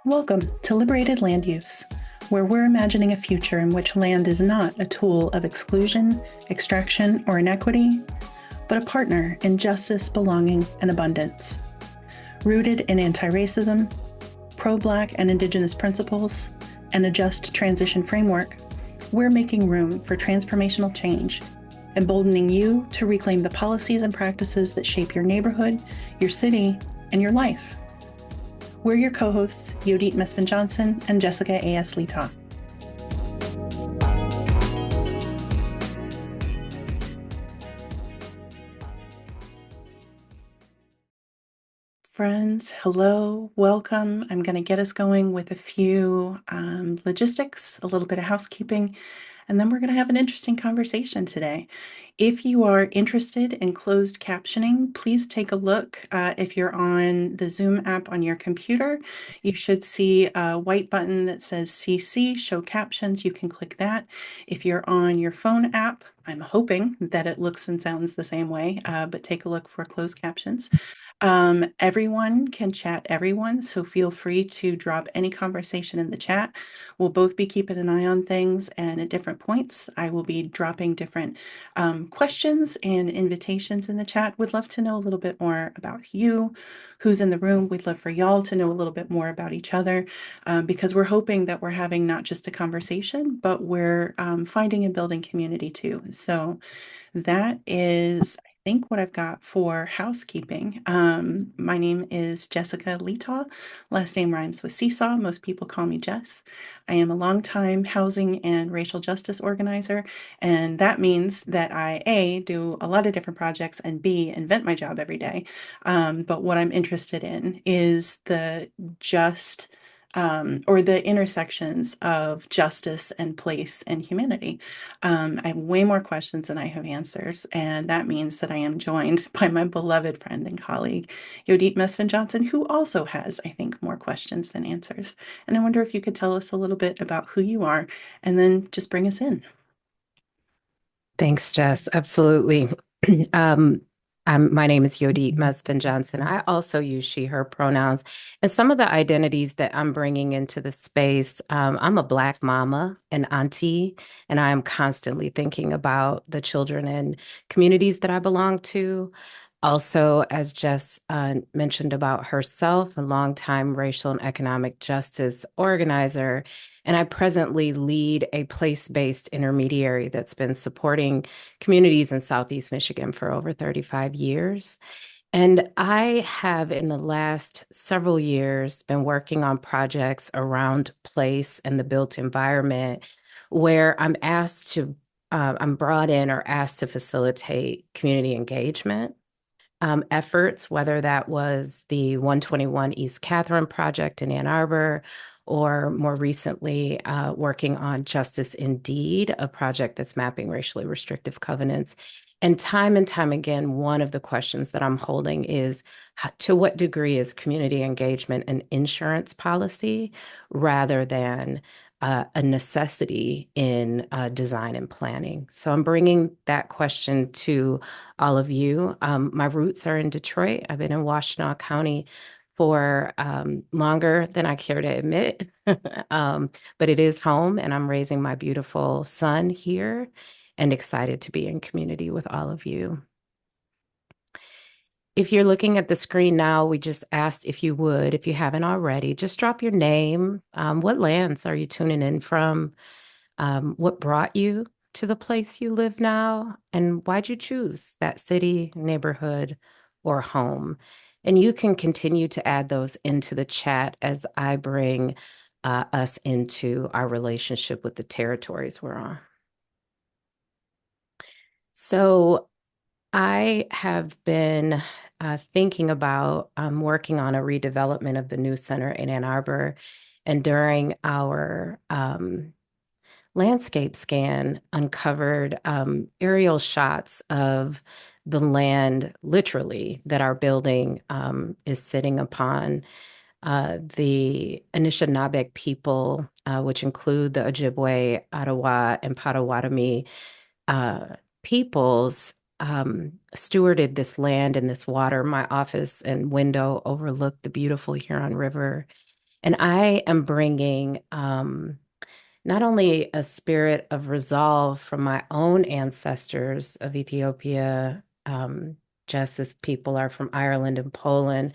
Welcome to Liberated Land Use, where we're imagining a future in which land is not a tool of exclusion, extraction, or inequity, but a partner in justice, belonging, and abundance. Rooted in anti-racism, pro-Black and Indigenous principles, and a just transition framework, we're making room for transformational change, emboldening you to reclaim the policies and practices that shape your neighborhood, your city, and your life. We're your co-hosts, Yodit Mesfin Johnson and Jessica A.S. Letaw. Friends, hello, welcome. I'm going to get us going with a few logistics, a little bit of housekeeping, and then we're going to have an interesting conversation today. If you are interested in closed captioning, please take a look. If you're on the Zoom app on your computer, you should see a white button that says CC, Show Captions. You can click that. If you're on your phone app, I'm hoping that it looks and sounds the same way, but take a look for closed captions. Everyone can chat everyone, so feel free to drop any conversation in the chat. We'll both be keeping an eye on things, and at different points, I will be dropping different questions and invitations in the chat. Would love to know a little bit more about you, who's in the room. We'd love for y'all to know a little bit more about each other, because we're hoping that we're having not just a conversation, but we're finding and building community too. So that is, I think, what I've got for housekeeping. My name is Jessica Letaw. Last name rhymes with Seesaw. Most people call me Jess. I am a longtime housing and racial justice organizer, and that means that I, A, do a lot of different projects, and B, invent my job every day. But what I'm interested in is the just or the intersections of justice and place and humanity. I have way more questions than I have answers, and that means that I am joined by my beloved friend and colleague, Yodit Mesfin Johnson, who also has, I think, more questions than answers. And I wonder if you could tell us a little bit about who you are and then just bring us in. Thanks, Jess. Absolutely. Um, my name is Yodit Mesfin Johnson. I also use she, her pronouns. And some of the identities that I'm bringing into the space, I'm a Black mama and auntie, and I am constantly thinking about the children and communities that I belong to. Also, as Jess mentioned about herself, a longtime racial and economic justice organizer. And I presently lead a place-based intermediary that's been supporting communities in Southeast Michigan for over 35 years. And I have, in the last several years, been working on projects around place and the built environment where I'm brought in or asked to facilitate community engagement efforts, whether that was the 121 East Catherine project in Ann Arbor, or more recently, working on Justice Indeed, a project that's mapping racially restrictive covenants. And time again, one of the questions that I'm holding is to what degree is community engagement an insurance policy rather than a necessity in design and planning? So I'm bringing that question to all of you. My roots are in Detroit. I've been in Washtenaw County for longer than I care to admit, but it is home, and I'm raising my beautiful son here and excited to be in community with all of you. If you're looking at the screen now, we just asked if you would, if you haven't already, just drop your name. What lands are you tuning in from? What brought you to the place you live now? And why'd you choose that city, neighborhood, or home? And you can continue to add those into the chat as I bring us into our relationship with the territories we're on. So I have been thinking about working on a redevelopment of the new center in Ann Arbor. And during our landscape scan, uncovered aerial shots of the land, literally, that our building is sitting upon. The Anishinaabe people, which include the Ojibwe, Ottawa, and Potawatomi peoples, stewarded this land and this water. My office and window overlooked the beautiful Huron River. And I am bringing not only a spirit of resolve from my own ancestors of Ethiopia, just as people are from Ireland and Poland,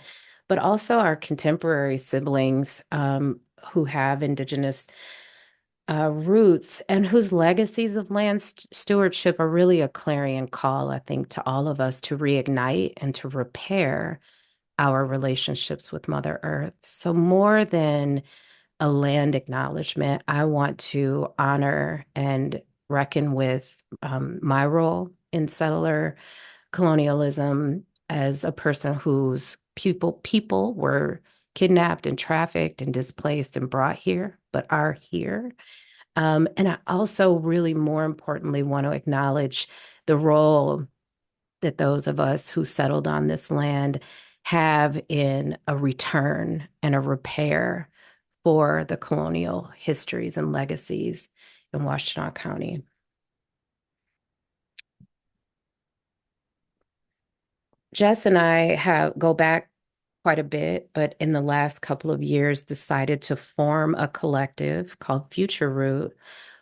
but also our contemporary siblings who have indigenous roots and whose legacies of land stewardship are really a clarion call, I think, to all of us to reignite and to repair our relationships with Mother Earth. So, more than a land acknowledgement, I want to honor and reckon with my role in settler colonialism as a person whose people were kidnapped and trafficked and displaced and brought here, but are here. And I also really, more importantly, want to acknowledge the role that those of us who settled on this land have in a return and a repair for the colonial histories and legacies in Washtenaw County. Jess and I have go back quite a bit, but in the last couple of years decided to form a collective called Future Root,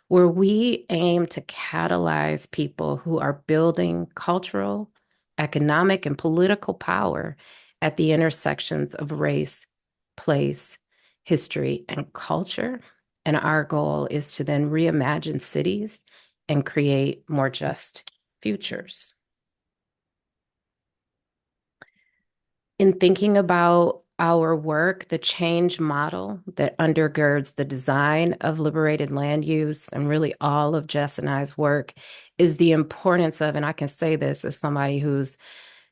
where we aim to catalyze people who are building cultural, economic, and political power at the intersections of race, place, history, and culture. And our goal is to then reimagine cities and create more just futures. In thinking about our work, the change model that undergirds the design of liberated land use and really all of Jess and I's work is the importance of, and I can say this as somebody who's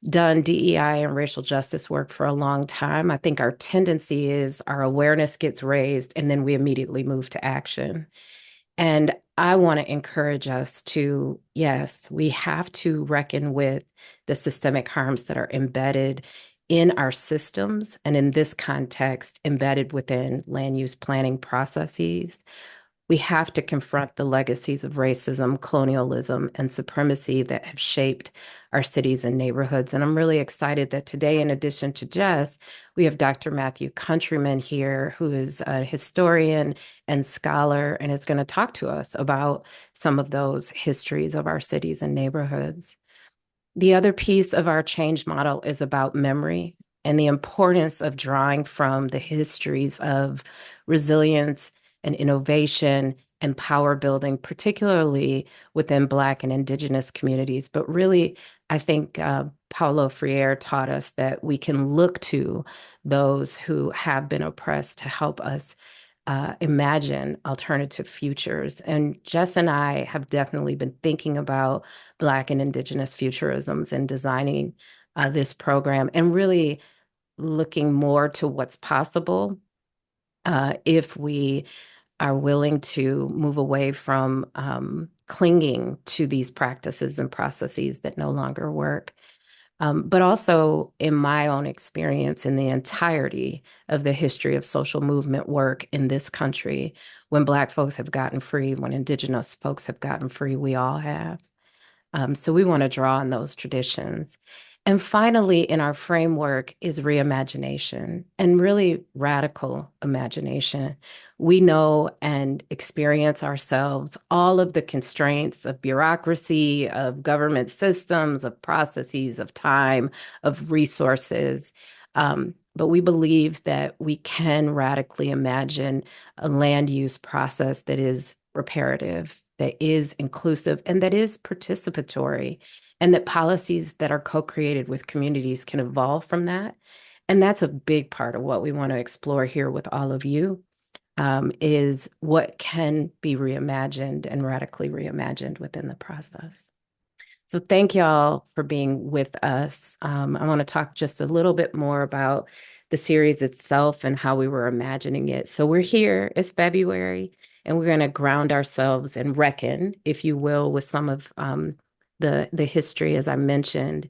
done DEI and racial justice work for a long time. I think our tendency is our awareness gets raised and then we immediately move to action. And I want to encourage us to, yes, we have to reckon with the systemic harms that are embedded in our systems, and in this context, embedded within land use planning processes. We have to confront the legacies of racism, colonialism, and supremacy that have shaped our cities and neighborhoods. And I'm really excited that today, in addition to Jess, we have Dr. Matthew Countryman here, who is a historian and scholar, and is going to talk to us about some of those histories of our cities and neighborhoods. The other piece of our change model is about memory and the importance of drawing from the histories of resilience and innovation and power building, particularly within Black and Indigenous communities. But really, I think Paulo Freire taught us that we can look to those who have been oppressed to help us imagine alternative futures. And Jess and I have definitely been thinking about Black and Indigenous futurisms and designing this program and really looking more to what's possible if we are willing to move away from clinging to these practices and processes that no longer work. But also in my own experience in the entirety of the history of social movement work in this country, when Black folks have gotten free, when Indigenous folks have gotten free, we all have. So we want to draw on those traditions. And finally, in our framework is reimagination and really radical imagination. We know and experience ourselves all of the constraints of bureaucracy, of government systems, of processes, of time, of resources. But we believe that we can radically imagine a land use process that is reparative, that is inclusive, and that is participatory, and that policies that are co-created with communities can evolve from that. And that's a big part of what we want to explore here with all of you, is what can be reimagined and radically reimagined within the process. So thank y'all for being with us. I want to talk just a little bit more about the series itself and how we were imagining it. So we're here, it's February, and we're going to ground ourselves and reckon, if you will, with some of the history, as I mentioned.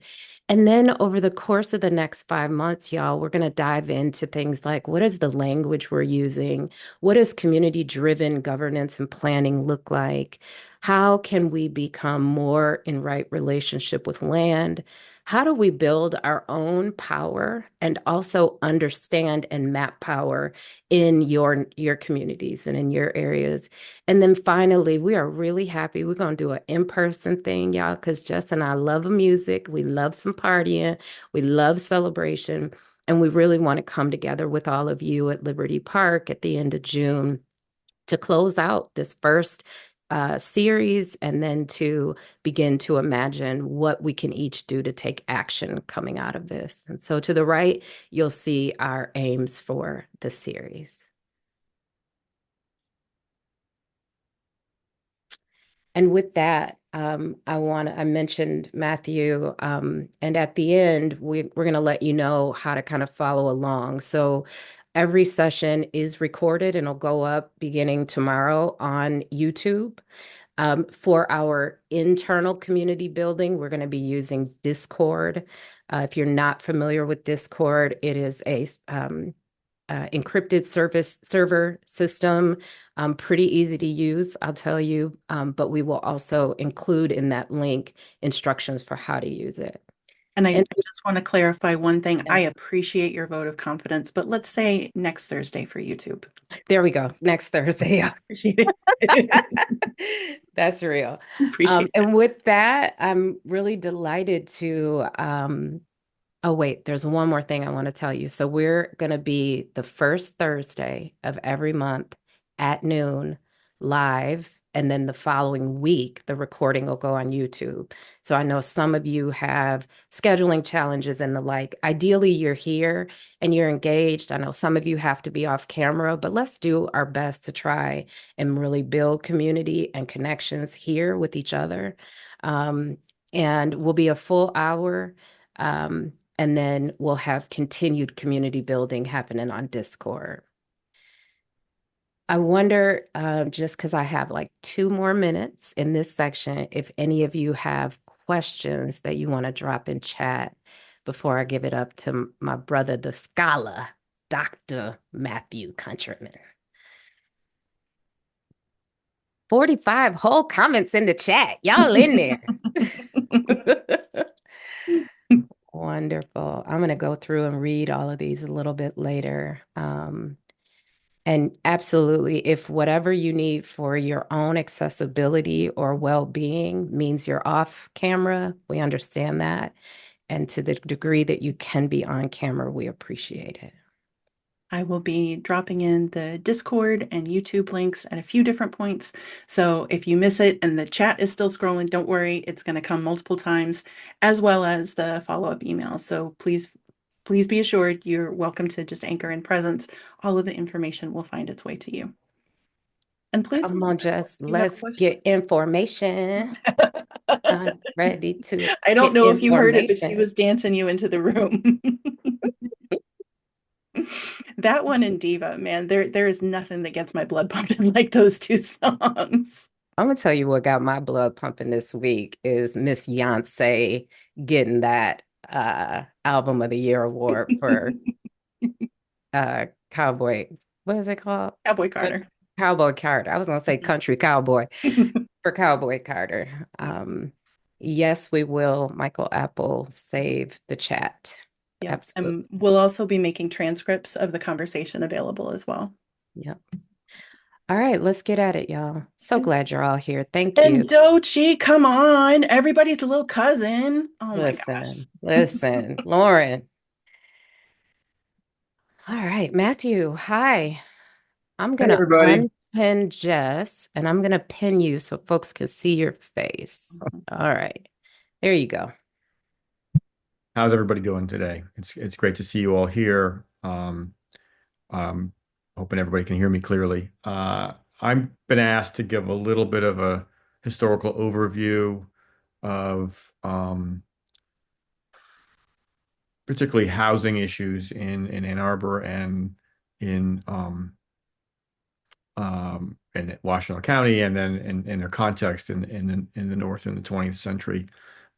And then over the course of the next 5 months, y'all, we're going to dive into things like, what is the language we're using? What does community-driven governance and planning look like? How can we become more in right relationship with land? How do we build our own power and also understand and map power in your communities and in your areas? And then finally, we are really happy. We're going to do an in-person thing, y'all, because Jess and I love music. We love some partying. We love celebration. And we really want to come together with all of you at Liberty Park at the end of June to close out this first series and then to begin to imagine what we can each do to take action coming out of this. And so to the right, you'll see our aims for the series. And with that, I mentioned Matthew, and at the end, we're going to let you know how to kind of follow along. So every session is recorded and it'll go up beginning tomorrow on YouTube. For our internal community building, we're going to be using Discord. If you're not familiar with Discord, it is a encrypted server system, pretty easy to use, I'll tell you. But we will also include in that link instructions for how to use it. And I And just want to clarify one thing. yeah, I appreciate your vote of confidence, but let's say next Thursday for YouTube. there we go. Next Thursday. Appreciate it. That's real. Appreciate And with that, I'm really delighted to oh, wait, there's one more thing I want to tell you. So we're going to be the first Thursday of every month at noon live. And then the following week, the recording will go on YouTube. So I know some of you have scheduling challenges and the like. Ideally, you're here and you're engaged. I know some of you have to be off camera, but let's do our best to try and really build community and connections here with each other. Um, and we'll be a full hour. And then we'll have continued community building happening on Discord. I wonder, just because I have like 2 more minutes in this section, if any of you have questions that you want to drop in chat before I give it up to my brother, the scholar, Dr. Matthew Countryman. 45 whole comments in the chat. Y'all in there. it. Wonderful. I'm going to go through and read all of these a little bit later. And absolutely, if whatever you need for your own accessibility or well-being means you're off camera, we understand that. And to the degree that you can be on camera, we appreciate it. I will be dropping in the Discord and YouTube links at a few different points. So if you miss it and the chat is still scrolling, don't worry, it's going to come multiple times, as well as the follow-up emails. So please be assured you're welcome to just anchor in presence. All of the information will find its way to you. And please let Come us on, know if just you have let's questions. get information. I'm ready to I don't get know if you heard it, but she information. was dancing you into the room. That one and Diva, man, there is nothing that gets my blood pumping like those two songs. I'm gonna tell you what got my blood pumping this week is Miss Beyonce getting that album of the year award for Cowboy. What is it called? Cowboy Coun- Carter. Cowboy Carter. I was gonna say Country Cowboy for Cowboy Carter. Yes, we will. Michael Apple save the chat. Yep. Absolutely. And we'll also be making transcripts of the conversation available as well. Yep. All right, let's get at it, y'all. So glad you're all here. Thank you. And Dochi, come on. Everybody's a little cousin. Oh my gosh. Listen, Lauren. All right, Matthew. Hi. I'm Hey gonna everybody, unpin Jess and I'm gonna pin you so folks can see your face. All right. There you go. how's everybody doing today? It's great to see you all here. Um, hoping everybody can hear me clearly. I've been asked to give a little bit of a historical overview of particularly housing issues in Ann Arbor and in in Washtenaw County, and then in their context in the North in the 20th century.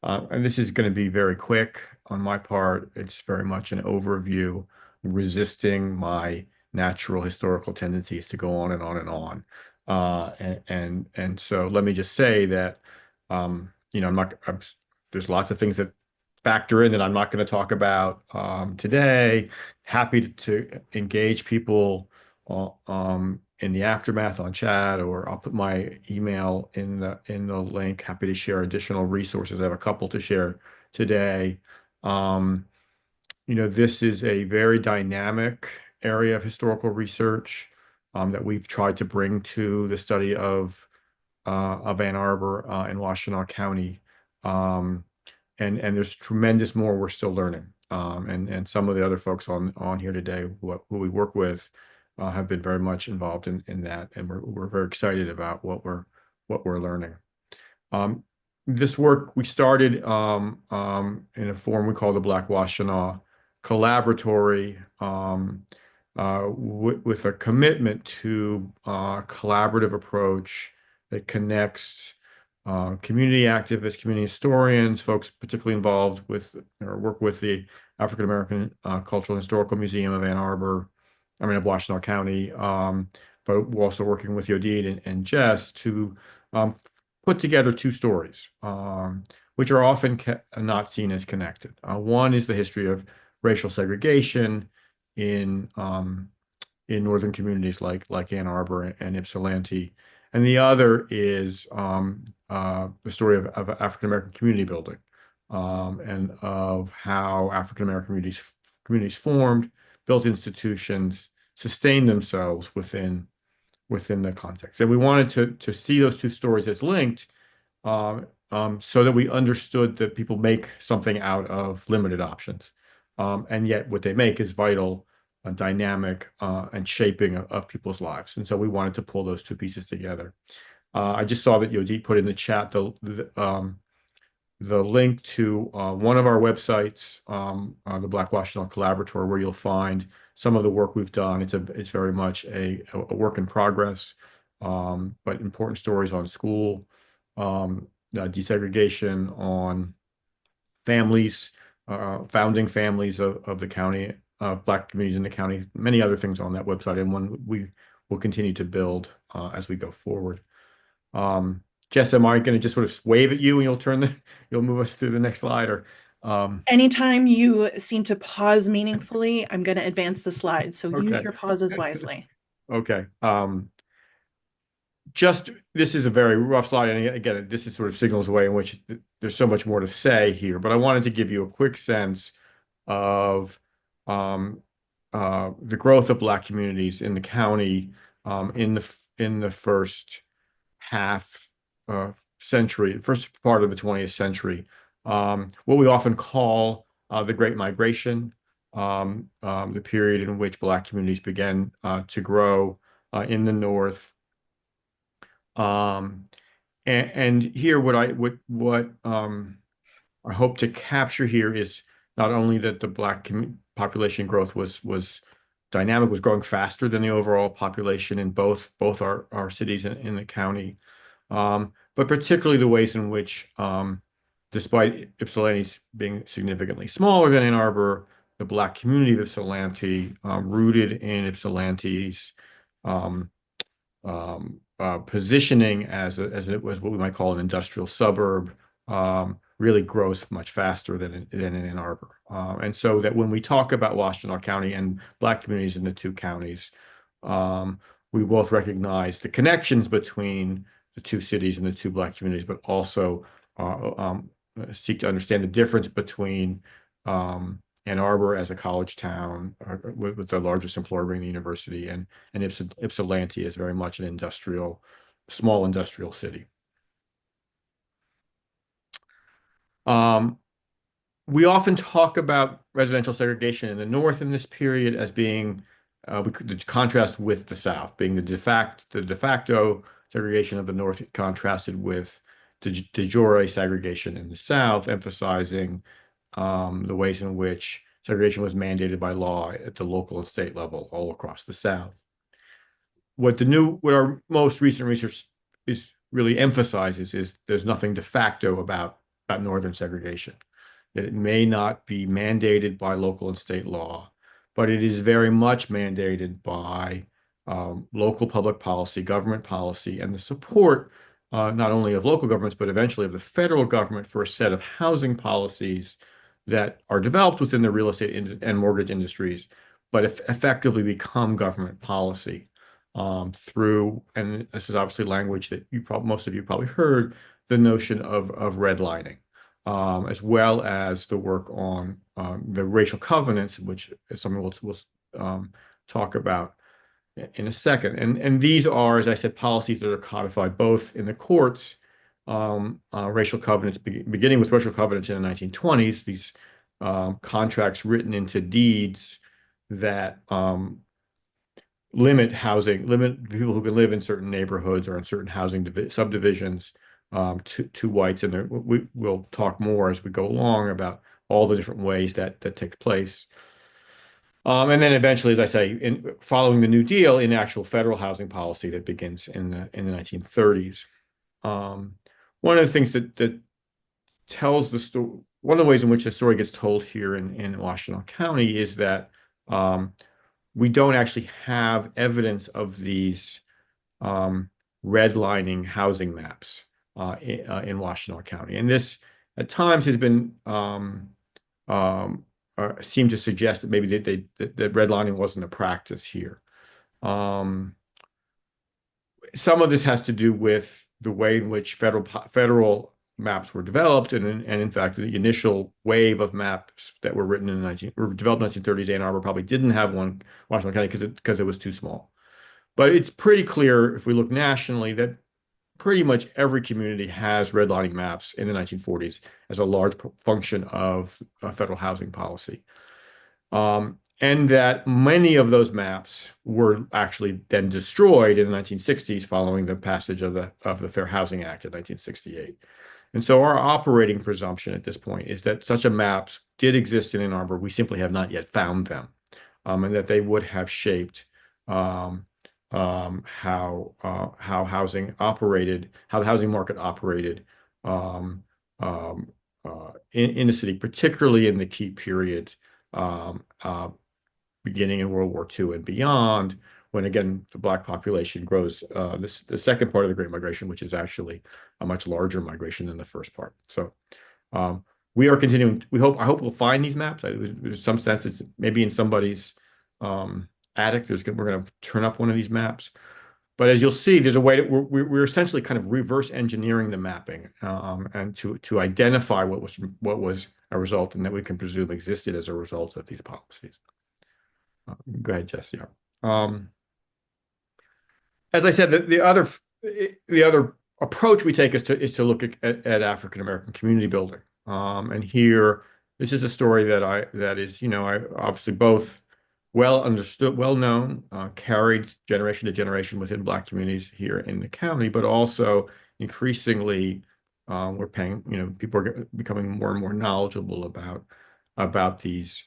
And this is going to be very quick on my part. It's very much an overview, resisting my natural historical tendencies to go on and on and on. And so let me just say that there's lots of things that factor in that I'm not going to talk about today. Happy to engage people in the aftermath on chat, or I'll put my email in the link. Happy to share additional resources. I have a couple to share today. Um, this is a very dynamic area of historical research that we've tried to bring to the study of Ann Arbor and Washtenaw County. Um, and there's tremendous more we're still learning. And some of the other folks on here today who we work with have been very much involved in that, and we're very excited about what we're learning. Um, this work we started in a forum we call the Black Washtenaw Collaboratory, with a commitment to a collaborative approach that connects community activists, community historians, folks particularly involved with or work with the African American Cultural and Historical Museum of Ann Arbor, of Washtenaw County, but we're also working with Yodit and Jess to um, put together two stories, which are often not seen as connected. One is the history of racial segregation in um, in northern communities like Ann Arbor and Ypsilanti, and the other is the story of African American community building, and of how African American communities formed, built institutions, sustained themselves within the context. And we wanted to see those two stories as linked, so that we understood that people make something out of limited options. And yet what they make is vital, dynamic, and shaping of people's lives. And so we wanted to pull those two pieces together. I just saw that Yodit put in the chat the link to one of our websites, the Black Washtenaw Collaboratory, where you'll find some of the work we've done. It's very much a work in progress, but important stories on school, desegregation, on families, founding families of the county, Black communities in the county, many other things on that website, and one we will continue to build as we go forward. Jess, am I going to just sort of wave at you and you'll move us through the next slide, or Anytime you seem to pause meaningfully, I'm going to advance the slide. So use okay. your pauses wisely. Okay. Just this is a very rough slide, and again, this is sort of signals the way in which there's so much more to say here, but I wanted to give you a quick sense of um, the growth of Black communities in the county in the first half century, first part of the 20th century, what we often call the Great Migration, the period in which Black communities began to grow in the North. And here, I hope to capture here is not only that the Black population growth was dynamic, was growing faster than the overall population in both our cities in the county, but particularly the ways in which, despite Ypsilanti being significantly smaller than Ann Arbor, the Black community of Ypsilanti, rooted in Ypsilanti's um, positioning as it was what we might call an industrial suburb, really grows much faster than in Ann Arbor. And so that when we talk about Washtenaw County and Black communities in the two counties, we both recognize the connections between the two cities and the two Black communities, but also seek to understand the difference between Ann Arbor as a college town, with the largest employer being the university, and Ypsilanti is very much an small industrial city. We often talk about residential segregation in the North in this period as being we could contrast with the South, being the de facto segregation of the North, contrasted with de jure segregation in the South, emphasizing the ways in which segregation was mandated by law at the local and state level all across the South. What our most recent research really emphasizes is there's nothing de facto about Northern segregation, that it may not be mandated by local and state law, but it is very much mandated by local public policy, government policy, and the support not only of local governments, but eventually of the federal government for a set of housing policies that are developed within the real estate and mortgage industries, but effectively become government policy through, and this is obviously language that most of you probably heard, the notion of redlining, as well as the work on the racial covenants, which is something we'll talk about in a second. And these are, as I said, policies that are codified both in the courts, racial covenants, beginning with racial covenants in the 1920s, these contracts written into deeds that limit people who can live in certain neighborhoods or in certain housing subdivisions to whites. And we'll talk more as we go along about all the different ways that takes place. And then eventually, as I say, following the New Deal, in actual federal housing policy that begins in the 1930s. One of the things that tells the story, one of the ways in which the story gets told here in Washtenaw County is that we don't actually have evidence of these redlining housing maps in Washtenaw County, and this at times has been seemed to suggest that maybe that redlining wasn't a practice here. Some of this has to do with the way in which federal maps were developed, and in fact, the initial wave of maps that were written were developed in the 1930s. Ann Arbor probably didn't have one, Washington County, because it was too small. But it's pretty clear if we look nationally that pretty much every community has redlining maps in the 1940s as a large function of federal housing policy. And that many of those maps were actually then destroyed in the 1960s following the passage of the Fair Housing Act of 1968. And so our operating presumption at this point is that such a maps did exist in Ann Arbor. We simply have not yet found them, and that they would have shaped how housing operated, how the housing market operated in the city, particularly in the key period beginning in World War II and beyond, when again the Black population grows. The second part of the Great Migration, which is actually a much larger migration than the first part. So we are continuing. I hope we'll find these maps. There's some sense it's maybe in somebody's attic. We're going to turn up one of these maps. But as you'll see, there's a way that we're essentially kind of reverse engineering the mapping and to identify what was a result and that we can presume existed as a result of these policies. Go ahead, Jesse. As I said, the other approach we take is to look at African American community building. And here, this is a story that is, I obviously both well understood, well known, carried generation to generation within Black communities here in the county, but also increasingly people are becoming more and more knowledgeable about this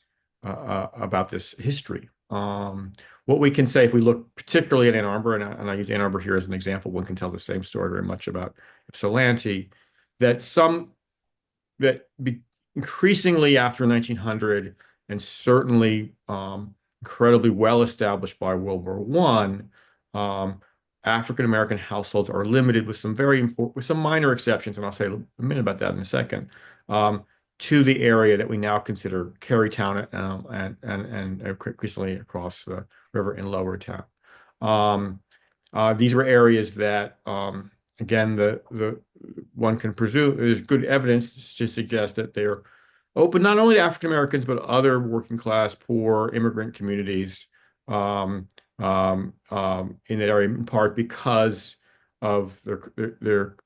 history. What we can say if we look particularly at Ann Arbor, and I use Ann Arbor here as an example, one can tell the same story very much about Ypsilanti, increasingly after 1900, and certainly incredibly well established by World War I, African American households are limited with some minor exceptions, and I'll say a minute about that in a second, to the area that we now consider Carytown and increasingly across the river in Lower Town. These were areas that, again, the one can presume there's good evidence to suggest that they're open not only to African Americans but other working class, poor immigrant communities in that area, in part because of their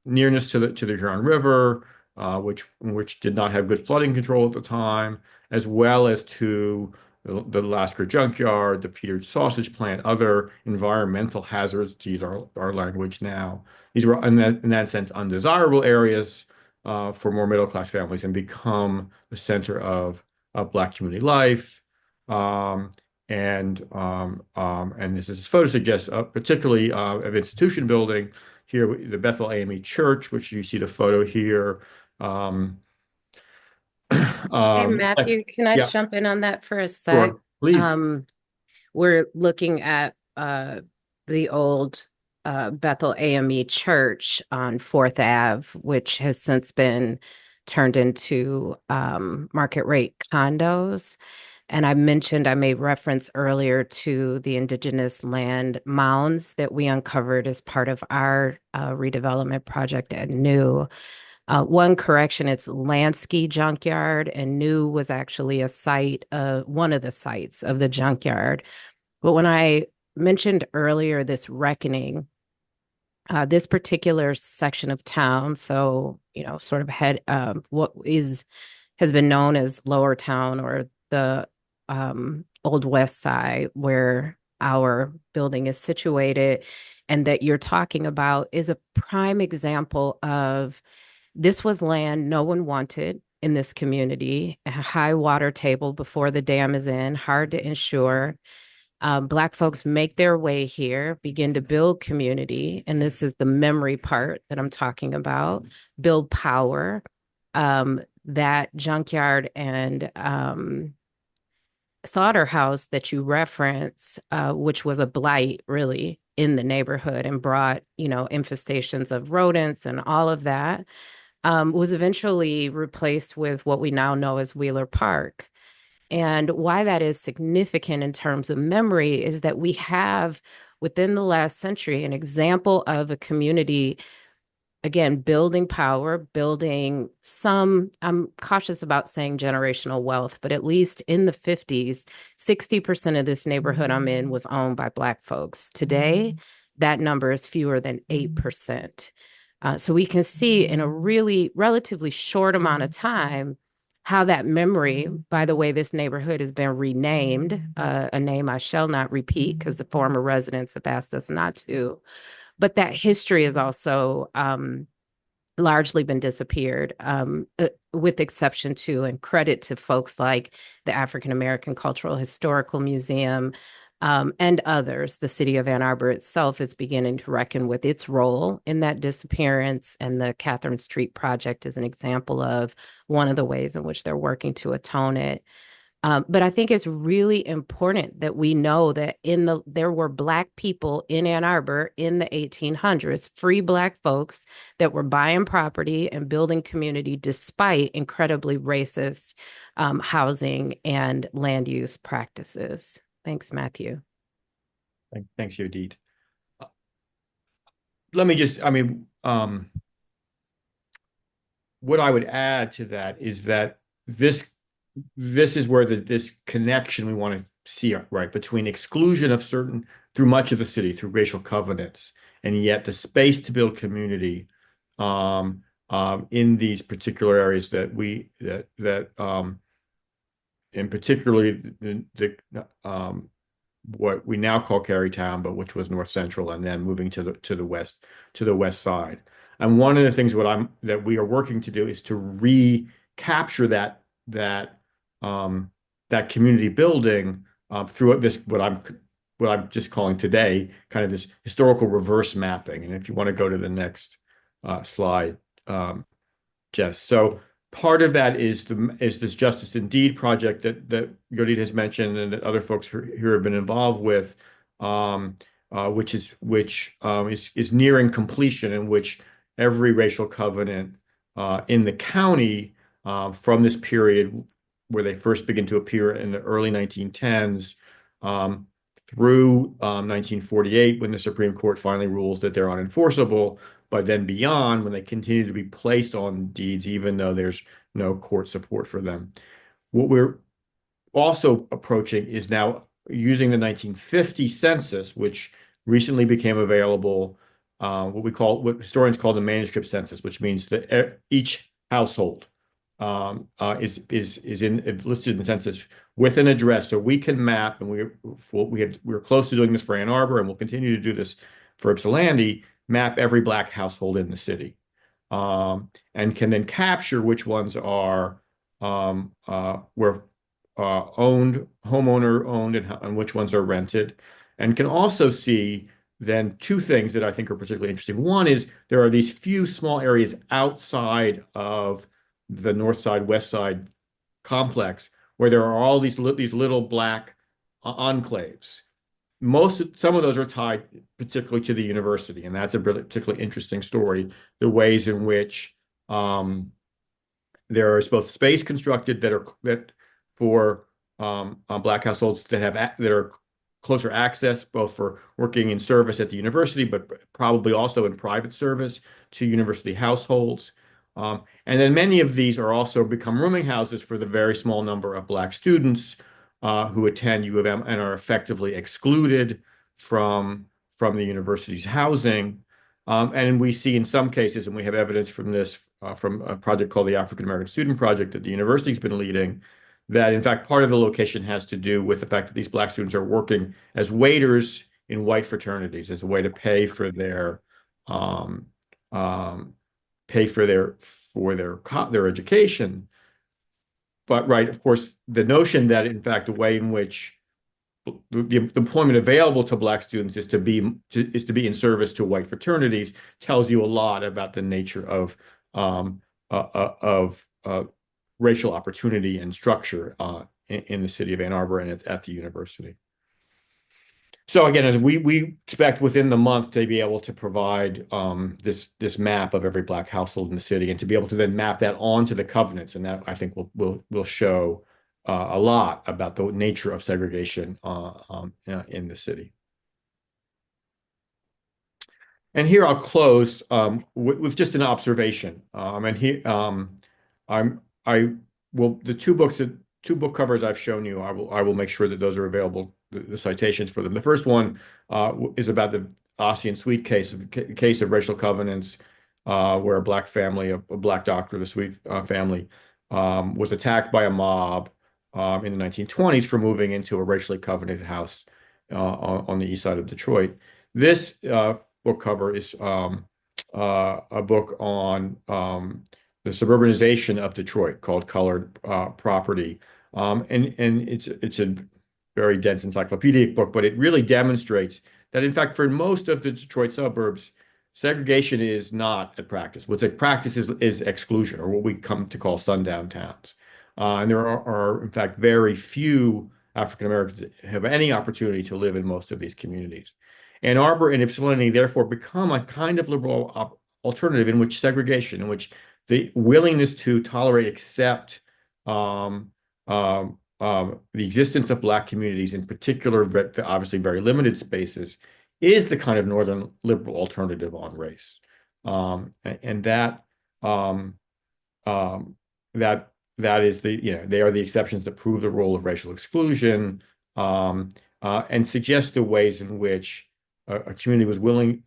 nearness to the Huron River, which did not have good flooding control at the time, as well as to the Lasker Junkyard, the Petered Sausage Plant, other environmental hazards, to use our language now. These were, in that sense, undesirable areas for more middle-class families and become the center of Black community life. And this photo suggests, particularly of institution building, here, the Bethel AME Church, which you see the photo here. Hey, Matthew, can I Yeah, jump in on that for a sec? sure, please. Um, we're looking at the old Bethel AME Church on 4th Ave, which has since been turned into market rate condos. And I made reference earlier to the indigenous land mounds that we uncovered as part of our redevelopment project at New. One correction, it's Lansky Junkyard, and New was actually a site, one of the sites of the junkyard. But when I mentioned earlier this reckoning, this particular section of town, so, sort of what has been known as Lower Town or the Old West Side, where our building is situated, and that you're talking about is a prime example of this was land no one wanted in this community, a high water table before the dam is in, hard to insure. Black folks make their way here, begin to build community, and this is the memory part that I'm talking about, build power. That junkyard and slaughterhouse that you reference, which was a blight really in the neighborhood and brought, infestations of rodents and all of that, was eventually replaced with what we now know as Wheeler Park. And why that is significant in terms of memory is that we have within the last century an example of a community, again, building power, building some, I'm cautious about saying generational wealth, but at least in the 50s, 60% of this neighborhood I'm in was owned by Black folks. Today, that number is fewer than 8%. So we can see in a really relatively short amount of time how that memory, by the way, this neighborhood has been renamed, a name I shall not repeat because the former residents have asked us not to, but that history has also largely been disappeared, with exception to and credit to folks like the African American Cultural Historical Museum, and others. The city of Ann Arbor itself is beginning to reckon with its role in that disappearance, and the Catherine Street Project is an example of one of the ways in which they're working to atone it. But I think it's really important that we know that there were Black people in Ann Arbor in the 1800s, free Black folks that were buying property and building community despite incredibly racist housing and land use practices. Thanks, Matthew. Thanks, Yodit. Let me just, what I would add to that is that this is where this connection we want to see, right, between exclusion of certain through much of the city through racial covenants, and yet the space to build community in these particular areas in particularly what we now call Carytown, but which was North Central, and then moving to the west side. And one of the things that we are working to do is to recapture that community building through this what I'm just calling today kind of this historical reverse mapping. And if you want to go to the next slide, Jess. So part of that is this Justice in Deed project that Yodit has mentioned and that other folks here have been involved with, which is nearing completion, in which every racial covenant in the county from this period where they first begin to appear in the early 1910s through 1948, when the Supreme Court finally rules that they're unenforceable, but then beyond, when they continue to be placed on deeds, even though there's no court support for them. What we're also approaching is now using the 1950 census, which recently became available, what historians call the manuscript census, which means that each household is listed in the census with an address, so we can map, and we're close to doing this for Ann Arbor, and we'll continue to do this for Ypsilanti, map every Black household in the city, and can then capture which ones are were homeowner owned, and which ones are rented, and can also see then two things that I think are particularly interesting. One is there are these few small areas outside of the North Side, West Side complex where there are all these little Black enclaves some of those are tied particularly to the university, and that's a particularly interesting story. The ways in which there is both space constructed that for Black households that are closer access, both for working in service at the university, but probably also in private service to university households. And then many of these are also become rooming houses for the very small number of Black students who attend U of M and are effectively excluded from the university's housing. And we see in some cases, and we have evidence from this from a project called the African American Student Project that the university's been leading, that in fact part of the location has to do with the fact that these Black students are working as waiters in white fraternities as a way to um, um, pay for their education. But right, of course, the notion that in fact the way in which the employment available to Black students is to be in service to white fraternities tells you a lot about the nature um, of racial opportunity and structure in the city of Ann Arbor and at the university. So again, as we expect within the month to be able to provide this map of every Black household in the city, and to be able to then map that onto the covenants, and that I think will show a lot about the nature of segregation in the city. And here I'll close with just an observation. And here I will the two book covers I've shown you. I will make sure that those are available. The citations for them. The first one is about the Ossian Sweet case of racial covenants, where a Black family, a Black doctor, the Sweet family, was attacked by a mob in the 1920s for moving into a racially covenanted house on the east side of Detroit. This book cover is a book on the suburbanization of Detroit called Colored Property. And it's a very dense encyclopedic book, but it really demonstrates that, in fact, for most of the Detroit suburbs, segregation is not a practice. What's a practice is exclusion, or what we come to call sundown towns. And there are, in fact, very few African Americans that have any opportunity to live in most of these communities. Ann Arbor and Ypsilanti therefore become a kind of liberal alternative in which segregation, in which the willingness to tolerate, accept the existence of Black communities, in particular, obviously very limited spaces, is the kind of Northern liberal alternative on race. And that that is they are the exceptions that prove the role of racial exclusion, and suggest the ways in which a community was willing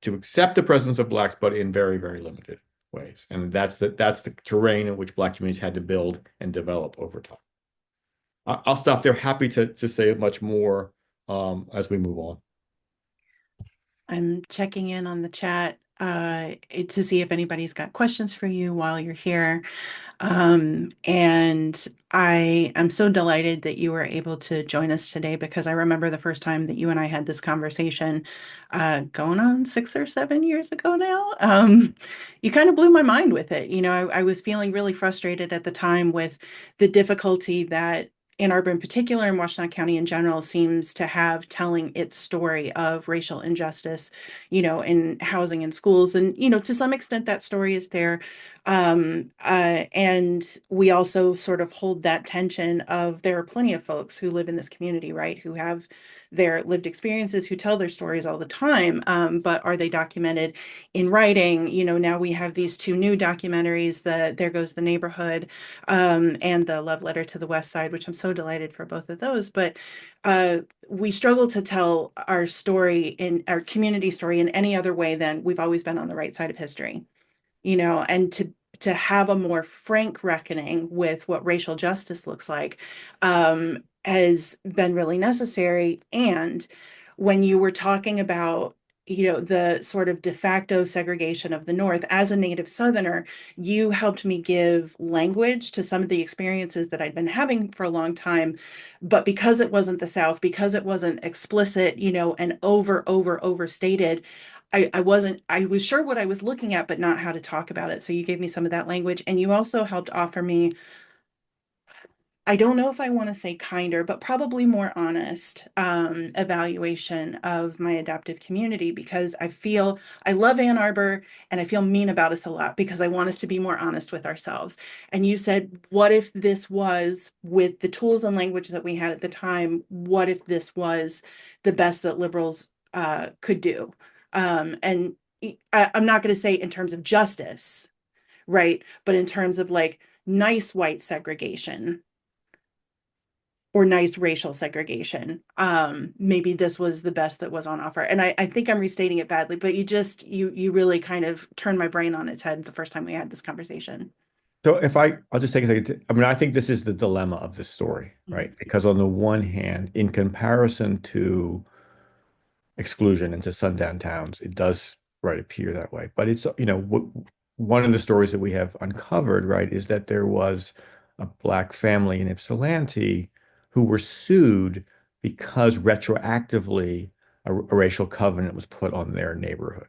to accept the presence of Blacks, but in very, very limited ways. And that's the terrain in which Black communities had to build and develop over time. I'll stop there. Happy to say much more as we move on. I'm checking in on the chat to see if anybody's got questions for you while you're here. And I am so delighted that you were able to join us today, because I remember the first time that you and I had this conversation, going on 6 or 7 years ago now. You kind of blew my mind with it. I was feeling really frustrated at the time with the difficulty that Ann Arbor in particular, and Washtenaw County in general, seems to have telling its story of racial injustice, in housing and schools. And, to some extent that story is there. And we also sort of hold that tension of there are plenty of folks who live in this community, right, who have their lived experiences, who tell their stories all the time. But are they documented in writing? Now we have these two new documentaries, the There Goes the Neighborhood, and the Love Letter to the West Side, which I'm so delighted for both of those. But we struggle to tell our story, in our community story, in any other way than we've always been on the right side of history. And to have a more frank reckoning with what racial justice looks like has been really necessary. And when you were talking about, the sort of de facto segregation of the North, as a native Southerner, you helped me give language to some of the experiences that I'd been having for a long time. But because it wasn't the South, because it wasn't explicit, and overstated, I was sure what I was looking at, but not how to talk about it. So you gave me some of that language, and you also helped offer me I don't know if I want to say kinder, but probably more honest evaluation of my adaptive community, because I feel I love Ann Arbor and I feel mean about us a lot because I want us to be more honest with ourselves. And you said, what if this was, with the tools and language that we had at the time, what if this was the best that liberals could do? And I'm not going to say in terms of justice, right? But in terms of like nice white segregation or nice racial segregation. Maybe this was the best that was on offer. And I think I'm restating it badly, but you really kind of turned my brain on its head the first time we had this conversation. So I'll just take a second. I mean, I think this is the dilemma of this story, Mhm. right? Because on the one hand, in comparison to Exclusion into sundown towns, it does right appear that way. But it's, one of the stories that we have uncovered, right, is that there was a black family in Ypsilanti who were sued because retroactively a racial covenant was put on their neighborhood.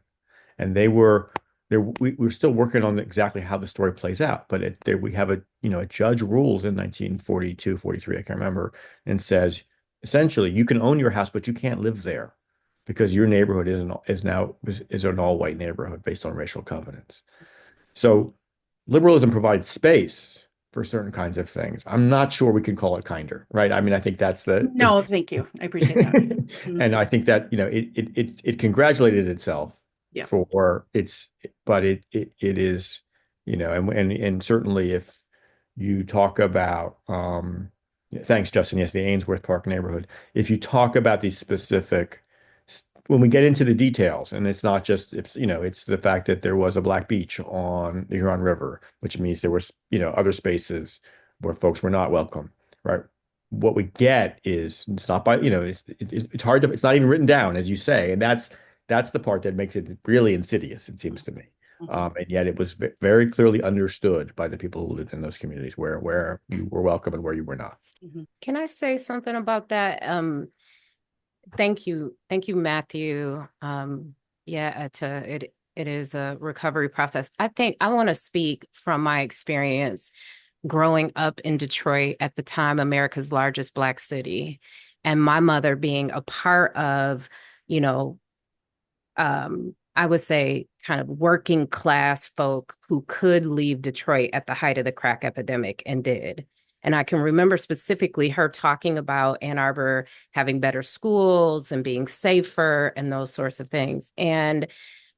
And they were there. We're still working on exactly how the story plays out, but we have a judge rules in 1942, 43, I can't remember, and says essentially you can own your house, but you can't live there because your neighborhood is an all white neighborhood based on racial covenants. So liberalism provides space for certain kinds of things. I'm not sure we can call it kinder, right? I mean, I think that's the No, thank you. I appreciate that. Mhm. and I think that, it congratulated itself Yeah. for its, but it is, and certainly if you talk about, thanks, Justin. Yes, the Ainsworth Park neighborhood. If you talk about these specific, when we get into the details, and it's not just, it's the fact that there was a black beach on the Huron River, which means there was, other spaces where folks were not welcome, right? What we get is it's not by, it's hard to, it's not even written down, as you say, and that's the part that makes it really insidious, it seems to me. Mhm. And yet it was very clearly understood by the people who lived in those communities where you were welcome and where you were not. Mhm. Can I say something about that? Thank you. Thank you, Matthew. Yeah, it is a recovery process. I think I want to speak from my experience growing up in Detroit, at the time America's largest Black city, and my mother being a part of, you know, I would say kind of working class folk who could leave Detroit at the height of the crack epidemic and did. And I can remember specifically her talking about Ann Arbor having better schools and being safer and those sorts of things. And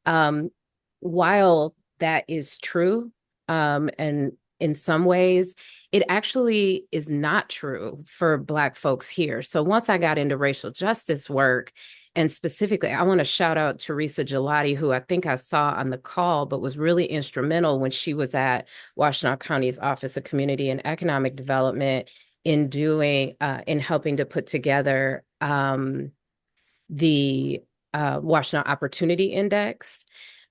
um, while that is true, and in some ways, it actually is not true for Black folks here. So once I got into racial justice work, and specifically, I want to shout out Teresa Gelati, who I think I saw on the call, but was really instrumental when she was at Washtenaw County's Office of Community and Economic Development in helping to put together the Washtenaw Opportunity Index.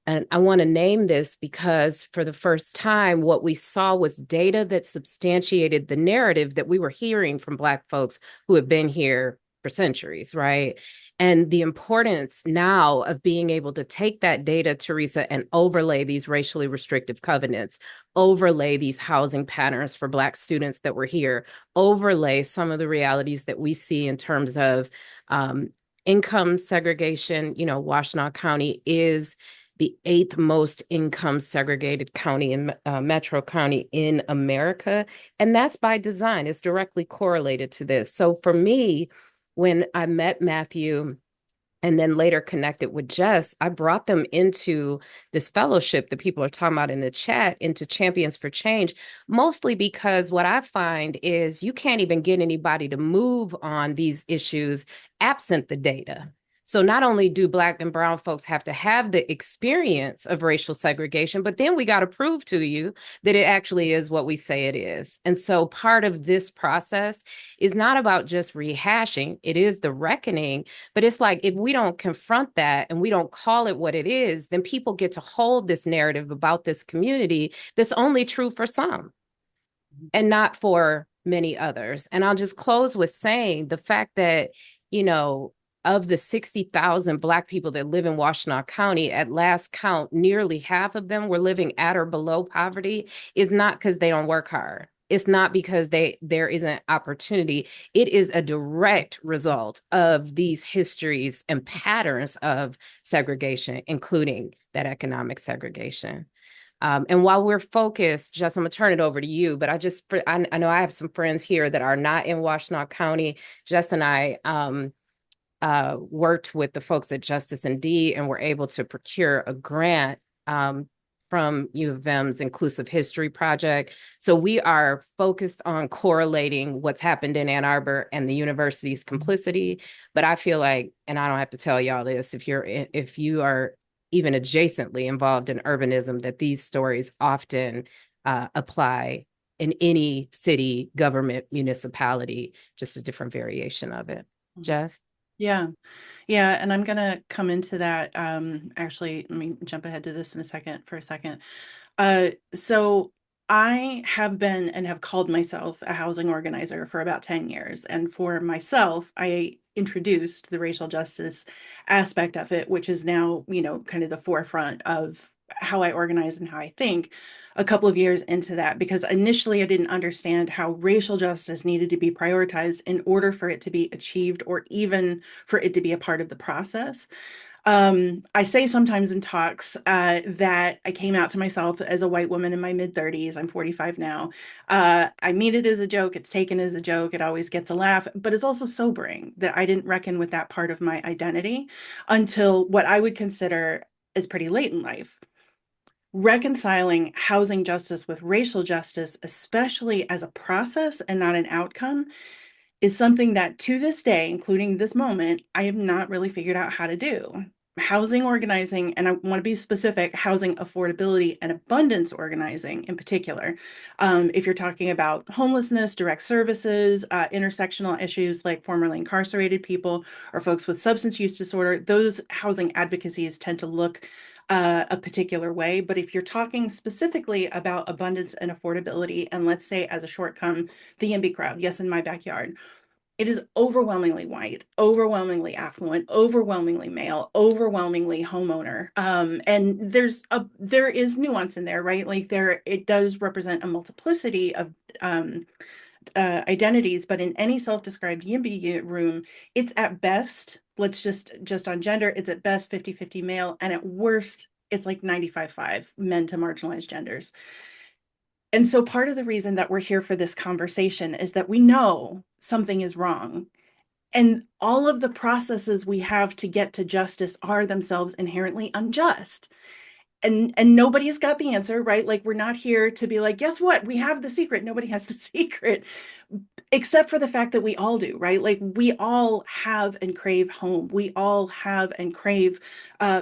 And I want to name this because for the first time, what we saw was data that substantiated the narrative that we were hearing from Black folks who have been here for centuries, right? And the importance now of being able to take that data, Teresa, and overlay these racially restrictive covenants, overlay these housing patterns for Black students that were here, overlay some of the realities that we see in terms of income segregation. Washtenaw County is the 8th most income segregated county in Metro County in America. And that's by design. It's directly correlated to this. So for me, when I met Matthew and then later connected with Jess, I brought them into this fellowship that people are talking about in the chat, into Champions for Change, mostly because what I find is you can't even get anybody to move on these issues absent the data. So not only do Black and brown folks have to have the experience of racial segregation, but then we got to prove to you that it actually is what we say it is. And so part of this process is not about just rehashing, it is the reckoning, but it's like if we don't confront that and we don't call it what it is, then people get to hold this narrative about this community that's only true for some and not for many others. And I'll just close with saying the fact that, of the 60,000 Black people that live in Washtenaw County, at last count, nearly half of them were living at or below poverty, is not because they don't work hard. it's not because there isn't opportunity. It is a direct result of these histories and patterns of segregation, including that economic segregation. And while we're focused, Jess, I'm gonna turn it over to you, but I know I have some friends here that are not in Washtenaw County. Jess and I worked with the folks at Justice and D and were able to procure a grant from U of M's Inclusive History Project. So we are focused on correlating what's happened in Ann Arbor and the university's complicity. But I feel like, and I don't have to tell y'all this, if you are even adjacently involved in urbanism, that these stories often apply in any city, government, municipality, just a different variation of it. Jess? Yeah. Yeah. And I'm going to come into that. Actually, let me jump ahead to this in a second for a second. So I have been and have called myself a housing organizer for about 10 years. And for myself, I introduced the racial justice aspect of it, which is now, kind of the forefront of how I organize and how I think a couple of years into that, because initially I didn't understand how racial justice needed to be prioritized in order for it to be achieved or even for it to be a part of the process. I say sometimes in talks that I came out to myself as a white woman in my mid-30s. I'm 45 now. I mean it as a joke. It's taken as a joke. It always gets a laugh, but it's also sobering that I didn't reckon with that part of my identity until what I would consider is pretty late in life. Reconciling housing justice with racial justice, especially as a process and not an outcome, is something that to this day, including this moment, I have not really figured out how to do. Housing organizing, and I want to be specific, housing affordability and abundance organizing in particular. If you're talking about homelessness, direct services, intersectional issues like formerly incarcerated people or folks with substance use disorder, those housing advocacies tend to look a particular way. But if you're talking specifically about abundance and affordability, and let's say as a shortcome, the YIMBY crowd, yes, in my backyard, it is overwhelmingly white, overwhelmingly affluent, overwhelmingly male, overwhelmingly homeowner. And there is nuance in there, right? Like it does represent a multiplicity of identities, but in any self-described YIMBY room, it's at best, let's just on gender, it's at best 50-50 male, and at worst, it's like 95-5 men to marginalized genders. And so part of the reason that we're here for this conversation is that we know something is wrong. And all of the processes we have to get to justice are themselves inherently unjust. And nobody's got the answer, right? Like we're not here to be like, guess what? We have the secret. Nobody has the secret, except for the fact that we all do, right? Like we all have and crave home. We all have and crave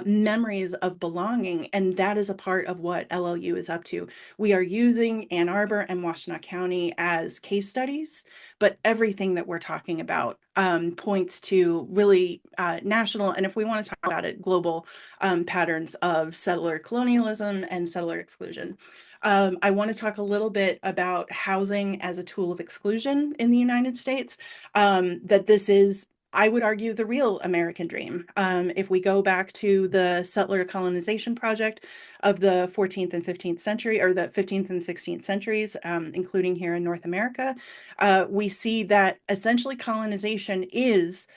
memories of belonging. And that is a part of what LLU is up to. We are using Ann Arbor and Washtenaw County as case studies, but everything that we're talking about points to really national, and if we want to talk about it, global patterns of settler colonialism and settler exclusion. I want to talk a little bit about housing as a tool of exclusion in the United States, that this is, I would argue, the real American dream. If we go back to the settler colonization project of the 14th and 15th century, or the 15th and 16th centuries, including here in North America, we see that essentially colonization is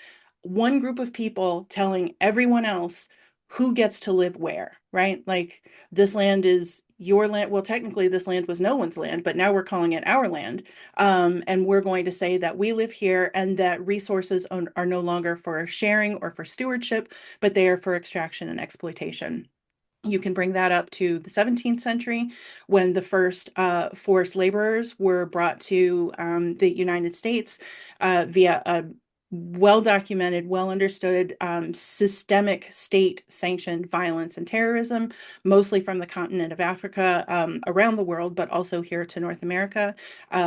one group of people telling everyone else who gets to live where, right? Like this land is your land. Well, technically, this land was no one's land, but now we're calling it our land. And we're going to say that we live here and that resources are no longer for sharing or for stewardship, but they are for extraction and exploitation. You can bring that up to the 17th century when the first forced laborers were brought to the United States via a well-documented, well-understood, systemic state-sanctioned violence and terrorism, mostly from the continent of Africa, around the world, but also here to North America.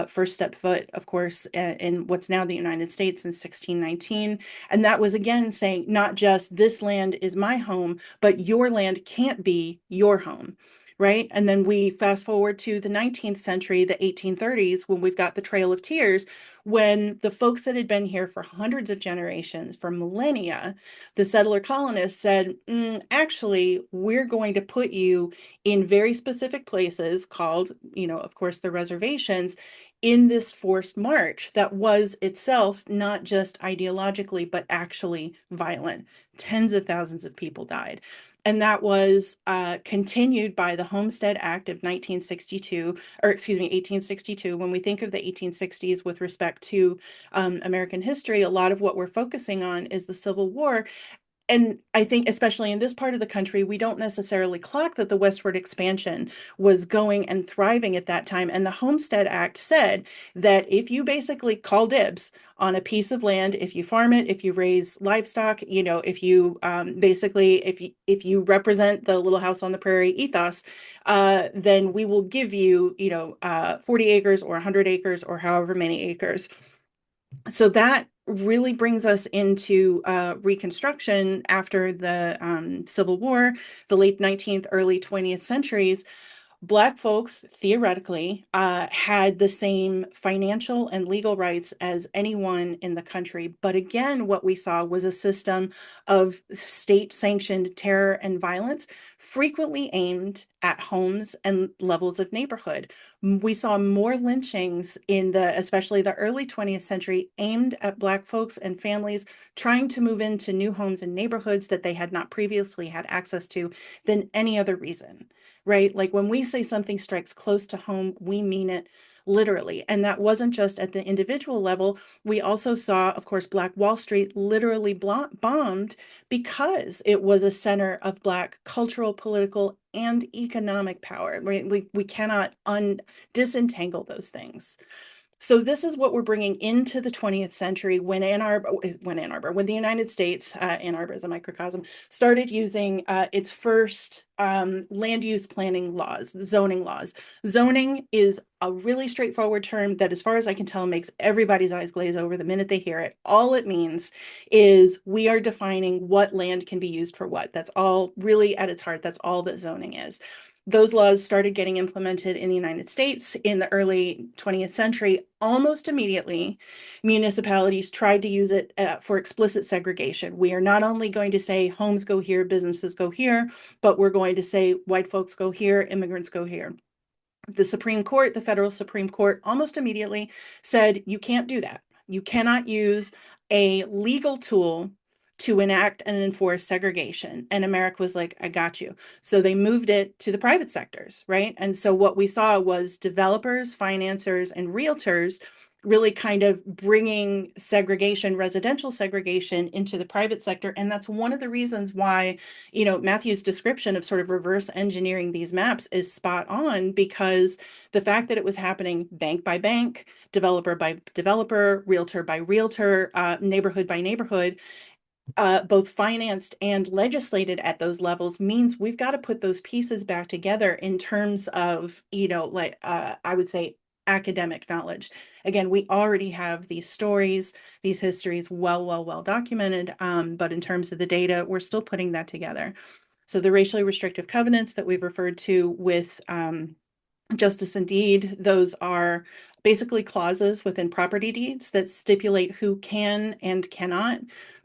First step foot, of course, in what's now the United States in 1619. And that was, again, saying not just this land is my home, but your land can't be your home. Right. And then we fast forward to the 19th century, the 1830s, when we've got the Trail of Tears, when the folks that had been here for hundreds of generations, for millennia, the settler colonists said, actually, we're going to put you in very specific places called, of course, the reservations, in this forced march that was itself not just ideologically, but actually violent. Tens of thousands of people died. And that was continued by the Homestead Act of 1962, or excuse me, 1862. When we think of the 1860s with respect to American history, a lot of what we're focusing on is the Civil War. And I think, especially in this part of the country, we don't necessarily clock that the westward expansion was going and thriving at that time. And the Homestead Act said that if you basically call dibs on a piece of land, if you farm it, if you raise livestock, if you basically, if you represent the Little House on the Prairie ethos, then we will give you, 40 acres or 100 acres or however many acres. So that really brings us into Reconstruction after the Civil War, the late 19th, early 20th centuries. Black folks theoretically had the same financial and legal rights as anyone in the country. But again, what we saw was a system of state-sanctioned terror and violence, frequently aimed at homes and levels of neighborhood. We saw more lynchings in especially the early 20th century, aimed at Black folks and families trying to move into new homes and neighborhoods that they had not previously had access to than any other reason. Right? Like when we say something strikes close to home, we mean it literally. And that wasn't just at the individual level. We also saw, of course, Black Wall Street literally bombed because it was a center of Black cultural, political, and economic power. Right? We cannot disentangle those things. So this is what we're bringing into the 20th century when the United States, Ann Arbor is a microcosm, started using its first land use planning laws, zoning laws. Zoning is a really straightforward term that, as far as I can tell, makes everybody's eyes glaze over the minute they hear it. All it means is we are defining what land can be used for what. That's all really at its heart. That's all that zoning is. Those laws started getting implemented in the United States in the early 20th century. Almost immediately, municipalities tried to use it for explicit segregation. We are not only going to say homes go here, businesses go here, but we're going to say white folks go here, immigrants go here. The Supreme Court, the federal Supreme Court, almost immediately said, you can't do that. You cannot use a legal tool to enact and enforce segregation. And America was like, I got you. So they moved it to the private sectors, right? And so what we saw was developers, financiers, and realtors really kind of bringing segregation, residential segregation, into the private sector. And that's one of the reasons why, Matthew's description of sort of reverse engineering these maps is spot on, because the fact that it was happening bank by bank, developer by developer, realtor by realtor, neighborhood by neighborhood, both financed and legislated at those levels, means we've got to put those pieces back together in terms of, I would say, academic knowledge. Again, we already have these stories, these histories well documented, but in terms of the data, we're still putting that together. So the racially restrictive covenants that we've referred to with justice and deed, those are basically clauses within property deeds that stipulate who can and cannot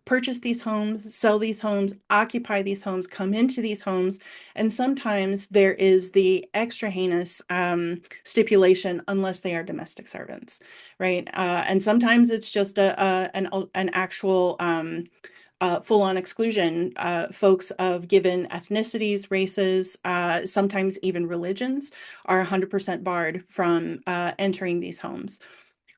purchase these homes, sell these homes, occupy these homes, come into these homes. And sometimes there is the extra heinous stipulation, unless they are domestic servants, right? And sometimes it's just an actual full-on exclusion. Folks of given ethnicities, races, sometimes even religions, are 100% barred from entering these homes.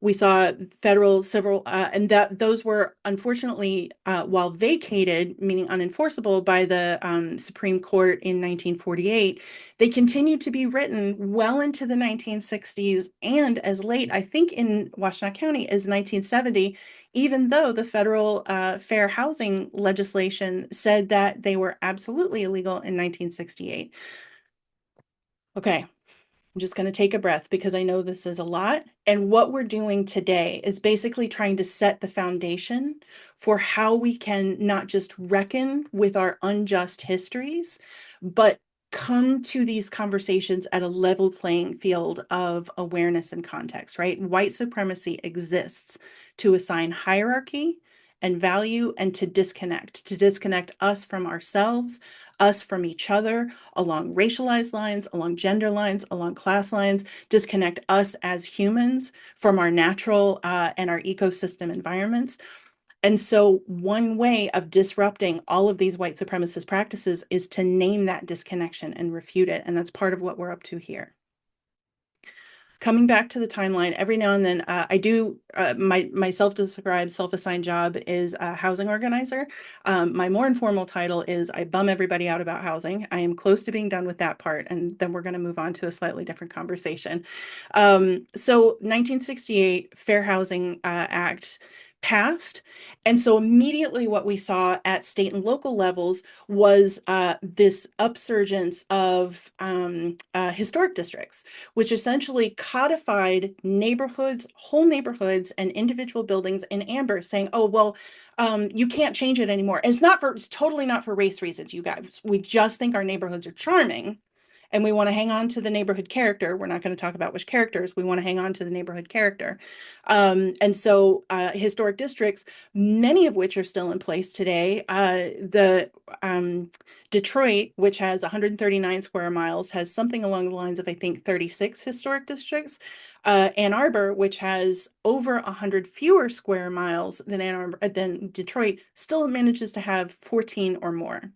We saw federal, civil, and those were unfortunately, while vacated, meaning unenforceable, by the Supreme Court in 1948, they continued to be written well into the 1960s, and as late, I think, in Washtenaw County as 1970, even though the federal fair housing legislation said that they were absolutely illegal in 1968. Okay. I'm just going to take a breath because I know this is a lot. And what we're doing today is basically trying to set the foundation for how we can not just reckon with our unjust histories, but come to these conversations at a level playing field of awareness and context, right? White supremacy exists to assign hierarchy and value, and to disconnect us from ourselves, us from each other, along racialized lines, along gender lines, along class lines, disconnect us as humans from our natural and our ecosystem environments. And so one way of disrupting all of these white supremacist practices is to name that disconnection and refute it. And that's part of what we're up to here. Coming back to the timeline, every now and then I do my self-described, self-assigned job is a housing organizer. My more informal title is I bum everybody out about housing. I am close to being done with that part, and then we're going to move on to a slightly different conversation. So 1968 Fair Housing Act passed. And so immediately what we saw at state and local levels was this upsurgence of historic districts, which essentially codified neighborhoods, whole neighborhoods, and individual buildings in amber, saying, "Oh, well, you can't change it anymore." And it's totally not for race reasons, you guys. We just think our neighborhoods are charming, and we want to hang on to the neighborhood character. We're not going to talk about which characters. We want to hang on to the neighborhood character. And so historic districts, many of which are still in place today. The Detroit, which has 139 square miles, has something along the lines of, I think, 36 historic districts. Ann Arbor, which has over 100 fewer square miles than Detroit, still manages to have 14 or more.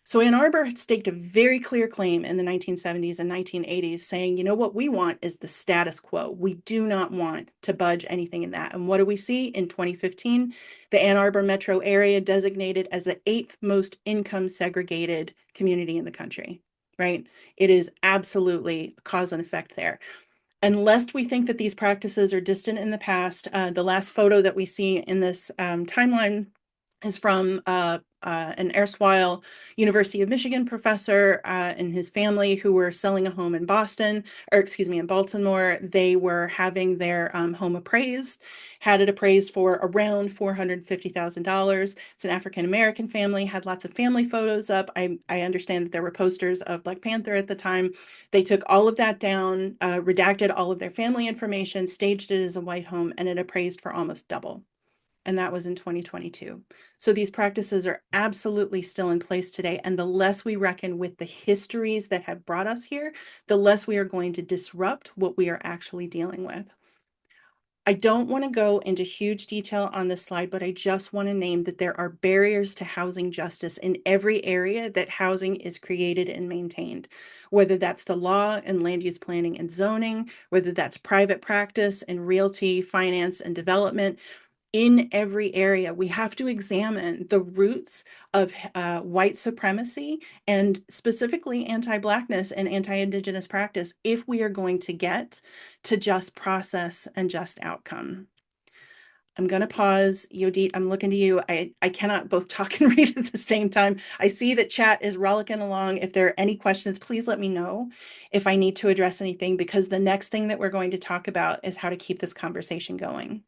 So Ann Arbor had staked a very clear claim in the 1970s and 1980s, saying, you know what we want is the status quo. We do not want to budge anything in that. And what do we see in 2015? The Ann Arbor metro area designated as the 8th most income segregated community in the country, right? It is absolutely cause and effect there. Unless we think that these practices are distant in the past, the last photo that we see in this timeline is from an erstwhile University of Michigan professor and his family who were selling a home in in Baltimore. They were having their home appraised, had it appraised for around $450,000. It's an African-American family, had lots of family photos up. I understand that there were posters of Black Panther at the time. They took all of that down, redacted all of their family information, staged it as a white home, and it appraised for almost double. And that was in 2022. So these practices are absolutely still in place today. And the less we reckon with the histories that have brought us here, the less we are going to disrupt what we are actually dealing with. I don't want to go into huge detail on this slide, but I just want to name that there are barriers to housing justice in every area that housing is created and maintained, whether that's the law and land use planning and zoning, whether that's private practice and realty, finance and development. In every area, we have to examine the roots of white supremacy and specifically anti-Blackness and anti-Indigenous practice if we are going to get to just process and just outcome. I'm going to pause. Yodit, I'm looking to you. I cannot both talk and read at the same time. I see that chat is rollicking along. If there are any questions, please let me know if I need to address anything, because the next thing that we're going to talk about is how to keep this conversation going.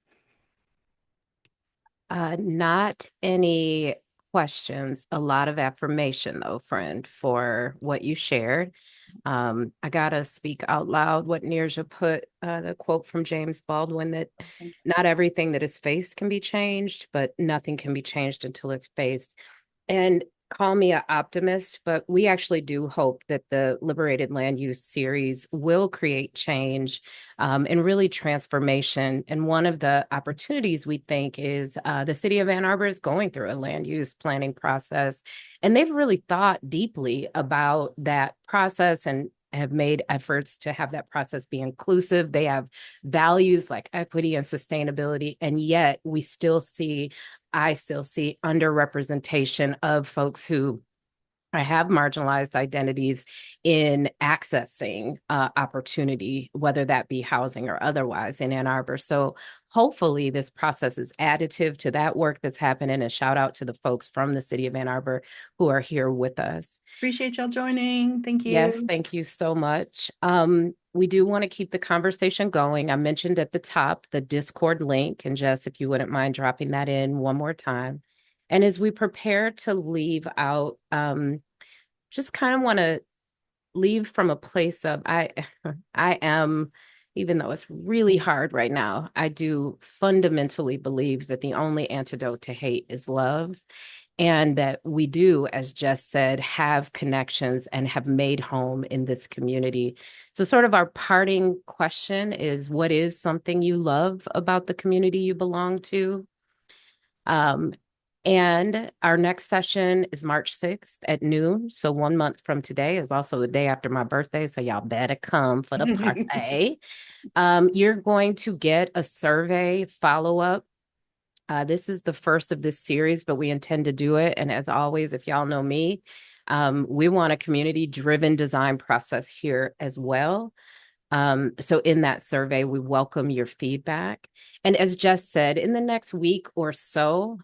Not any questions. A lot of affirmation, though, friend, for what you shared. I gotta speak out loud what Nirja put, the quote from James Baldwin, that not everything that is faced can be changed, but nothing can be changed until it's faced. And call me an optimist, but we actually do hope that the Liberated Land Use series will create change and really transformation. And one of the opportunities we think is the city of Ann Arbor is going through a land use planning process, and they've really thought deeply about that process and have made efforts to have that process be inclusive. They have values like equity and sustainability, and yet I still see underrepresentation of folks who have marginalized identities in accessing opportunity, whether that be housing or otherwise in Ann Arbor. So hopefully this process is additive to that work that's happening. And shout out to the folks from the city of Ann Arbor who are here with us. Appreciate y'all joining. Thank you. Yes, thank you so much. We do want to keep the conversation going. I mentioned at the top the Discord link, and Jess, if you wouldn't mind dropping that in one more time. And as we prepare to leave out, just kind of want to leave from a place of I am even though it's really hard right now, I do fundamentally believe that the only antidote to hate is love. And that we do, as Jess said, have connections and have made home in this community. So sort of our parting question is, what is something you love about the community you belong to? And our next session is March 6th at noon. So 1 month from today is also the day after my birthday. So y'all better come for the party. You're going to get a survey follow-up. This is the first of this series, but we intend to do it. And as always, if y'all know me, we want a community-driven design process here as well. So in that survey, we welcome your feedback. And as Jess said, in the next week or so,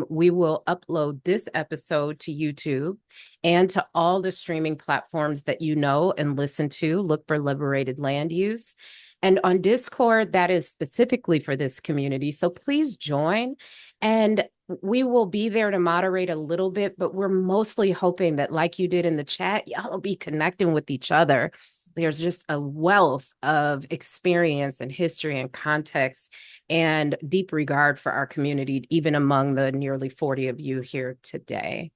we will upload this episode to YouTube and to all the streaming platforms that you know and listen to. Look for Liberated Land Use. And on Discord, that is specifically for this community. So please join. And we will be there to moderate a little bit, but we're mostly hoping that, like you did in the chat, y'all will be connecting with each other. There's just a wealth of experience and history and context and deep regard for our community, even among the nearly 40 of you here today.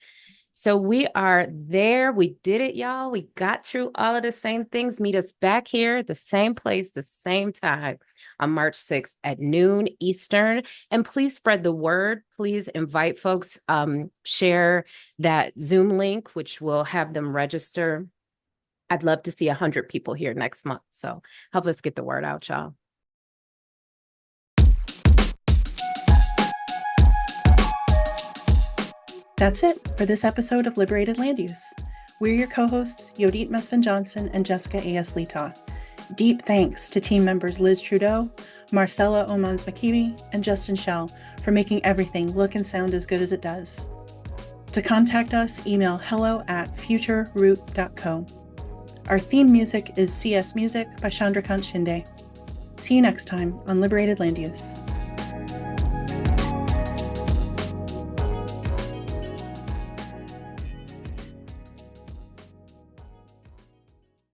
So we are there. We did it, y'all. We got through all of the same things. Meet us back here, the same place, the same time on March 6th at noon Eastern. And please spread the word. Please invite folks, share that Zoom link, which will have them register. I'd love to see 100 people here next month. So help us get the word out, y'all. That's it for this episode of Liberated Land Use. We're your co-hosts, Yodit Mesfin Johnson and Jessica A.S. Letaw. Deep thanks to team members Liz Trudeau, Marcella Omans McKeeby, and Justin Schell for making everything look and sound as good as it does. To contact us, email hello@futureroot.co. Our theme music is CS Music by Chandrakant Shinde. See you next time on Liberated Land Use.